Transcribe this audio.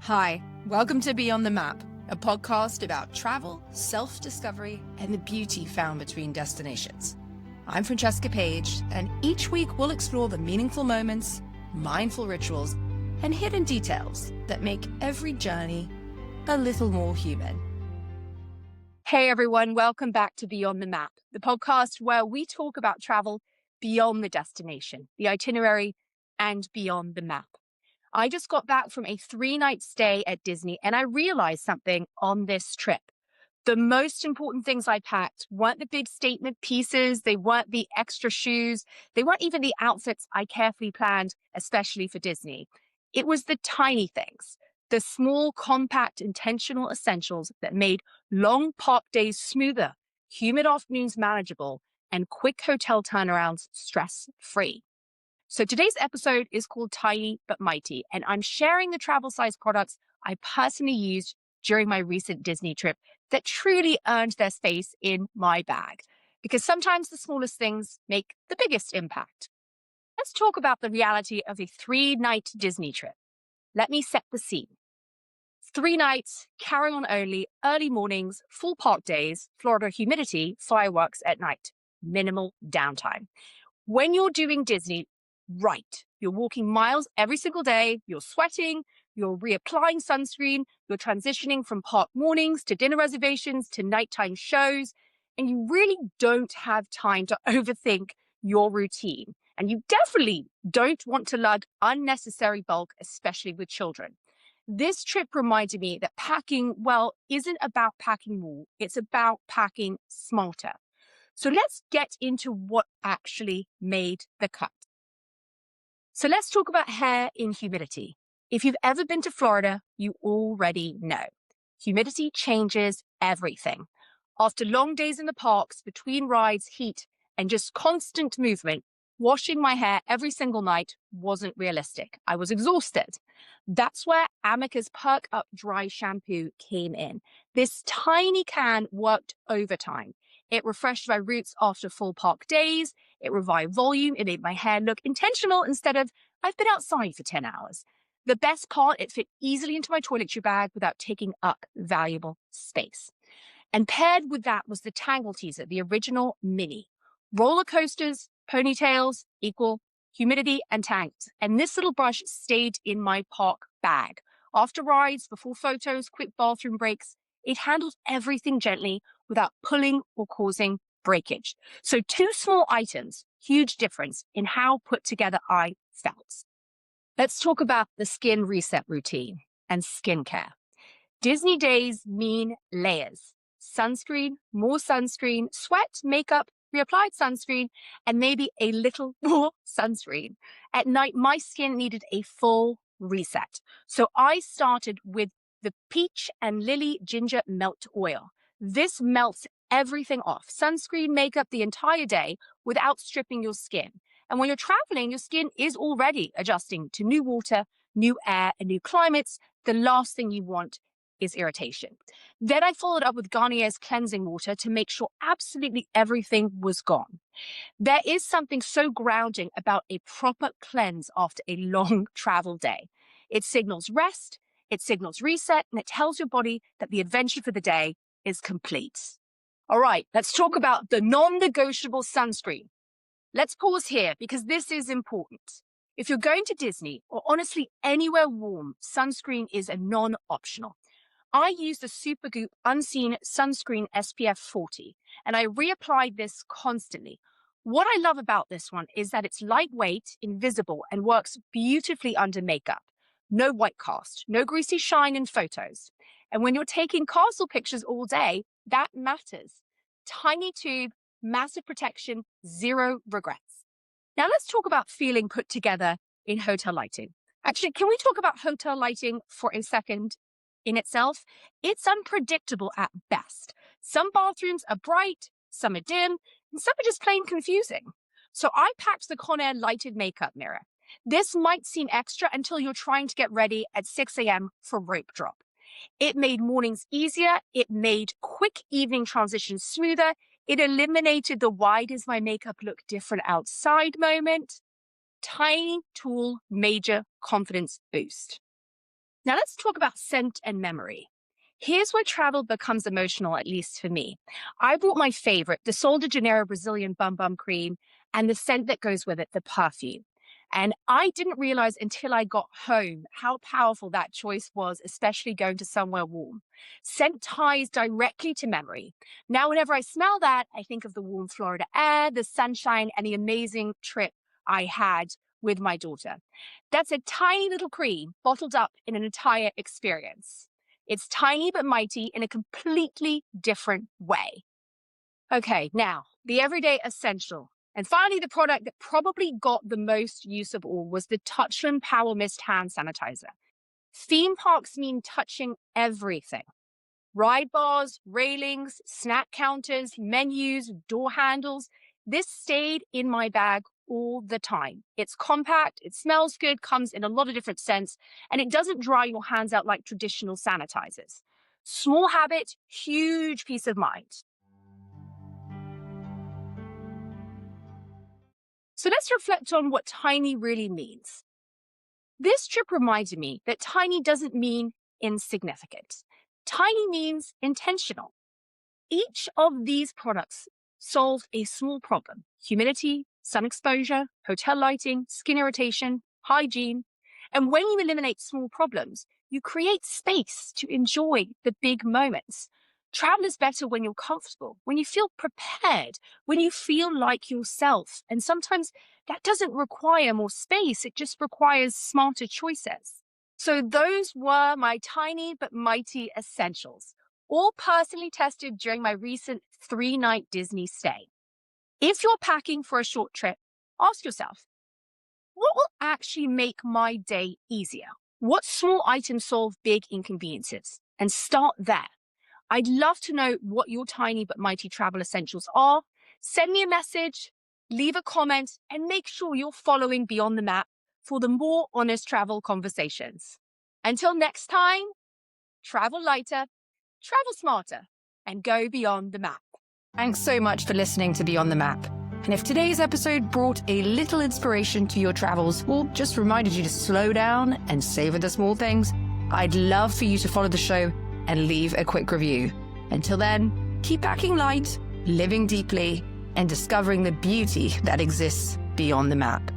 Hi, welcome to Beyond the Map, a podcast about travel, self-discovery, and the beauty found between destinations. I'm Francesca Page, and each week we'll explore the meaningful moments, mindful rituals, and hidden details that make every journey a little more human. Hey everyone, welcome back to Beyond the Map, the podcast where we talk about travel beyond the destination, the itinerary, and beyond the map. I just got back from a 3-night stay at Disney and I realized something on this trip. The most important things I packed weren't the big statement pieces, they weren't the extra shoes, they weren't even the outfits I carefully planned, especially for Disney. It was the tiny things, the small, compact, intentional essentials that made long park days smoother, humid afternoons manageable, and quick hotel turnarounds stress-free. So today's episode is called Tiny But Mighty, and I'm sharing the travel size products I personally used during my recent Disney trip that truly earned their space in my bag. Because sometimes the smallest things make the biggest impact. Let's talk about the reality of a 3-night Disney trip. Let me set the scene. 3 nights, carry-on only, early mornings, full park days, Florida humidity, fireworks at night, minimal downtime. When you're doing Disney, right, you're walking miles every single day, you're sweating, you're reapplying sunscreen, you're transitioning from park mornings to dinner reservations to nighttime shows, and you really don't have time to overthink your routine. And you definitely don't want to lug unnecessary bulk, especially with children. This trip reminded me that packing, well, isn't about packing more, it's about packing smarter. So let's get into what actually made the cut. So let's talk about hair in humidity. If you've ever been to Florida, you already know. Humidity changes everything. After long days in the parks, between rides, heat, and just constant movement, washing my hair every single night wasn't realistic. I was exhausted. That's where Amika's Perk Up Dry Shampoo came in. This tiny can worked overtime. It refreshed my roots after full park days. It revived volume. It made my hair look intentional instead of, I've been outside for 10 hours. The best part, it fit easily into my toiletry bag without taking up valuable space. And paired with that was the Tangle Teezer, the original mini. Roller coasters, ponytails, equal humidity and tanks. And this little brush stayed in my park bag. After rides, before photos, quick bathroom breaks, it handled everything gently without pulling or causing breakage. So 2 small items, huge difference in how put together I felt. Let's talk about the skin reset routine and skincare. Disney days mean layers. Sunscreen, more sunscreen, sweat, makeup, reapplied sunscreen, and maybe a little more sunscreen. At night, my skin needed a full reset. So I started with the Peach and Lily Ginger Melt Oil. This melts everything off, sunscreen, makeup, the entire day without stripping your skin. And when you're traveling, your skin is already adjusting to new water, new air, and new climates. The last thing you want is irritation. Then I followed up with Garnier's cleansing water to make sure absolutely everything was gone. There is something so grounding about a proper cleanse after a long travel day. It signals rest, it signals reset, and it tells your body that the adventure for the day is complete. All right, let's talk about the non-negotiable sunscreen. Let's pause here because this is important. If you're going to Disney or honestly anywhere warm, sunscreen is a non-optional. I use the Supergoop Unseen Sunscreen SPF 40, and I reapplied this constantly. What I love about this one is that it's lightweight, invisible, and works beautifully under makeup. No white cast, no greasy shine in photos. And when you're taking castle pictures all day, that matters. Tiny tube, massive protection, 0 regrets. Now let's talk about feeling put together in hotel lighting. Actually, can we talk about hotel lighting for a second? In itself, it's unpredictable at best. Some bathrooms are bright, some are dim, and some are just plain confusing. So I packed the Conair lighted makeup mirror. This might seem extra until you're trying to get ready at 6 a.m. for rope drop. It made mornings easier, it made quick evening transitions smoother, it eliminated the why does my makeup look different outside moment. Tiny tool, major confidence boost. Now let's talk about scent and memory. Here's where travel becomes emotional, at least for me. I brought my favorite, the Sol de Janeiro Brazilian Bum Bum Cream, and the scent that goes with it, the perfume. And I didn't realize until I got home how powerful that choice was, especially going to somewhere warm. Scent ties directly to memory. Now, whenever I smell that, I think of the warm Florida air, the sunshine, and the amazing trip I had with my daughter. That's a tiny little cream bottled up in an entire experience. It's tiny but mighty in a completely different way. Okay, now, the everyday essential. And finally, the product that probably got the most use of all was the Touchland Power Mist Hand Sanitizer. Theme parks mean touching everything. Ride bars, railings, snack counters, menus, door handles. This stayed in my bag all the time. It's compact, it smells good, comes in a lot of different scents, and it doesn't dry your hands out like traditional sanitizers. Small habit, huge peace of mind. So let's reflect on what tiny really means. This trip reminded me that tiny doesn't mean insignificant. Tiny means intentional. Each of these products solved a small problem: humidity, sun exposure, hotel lighting, skin irritation, hygiene. And when you eliminate small problems, you create space to enjoy the big moments. Travel is better when you're comfortable, when you feel prepared, when you feel like yourself. And sometimes that doesn't require more space, it just requires smarter choices. So those were my tiny but mighty essentials, all personally tested during my recent 3-night Disney stay. If you're packing for a short trip, ask yourself, what will actually make my day easier? What small items solve big inconveniences? And start there. I'd love to know what your tiny but mighty travel essentials are. Send me a message, leave a comment, and make sure you're following Beyond the Map for the more honest travel conversations. Until next time, travel lighter, travel smarter, and go beyond the map. Thanks so much for listening to Beyond the Map. And if today's episode brought a little inspiration to your travels, or just reminded you to slow down and savor the small things, I'd love for you to follow the show and leave a quick review. Until then, keep packing light, living deeply, and discovering the beauty that exists beyond the map.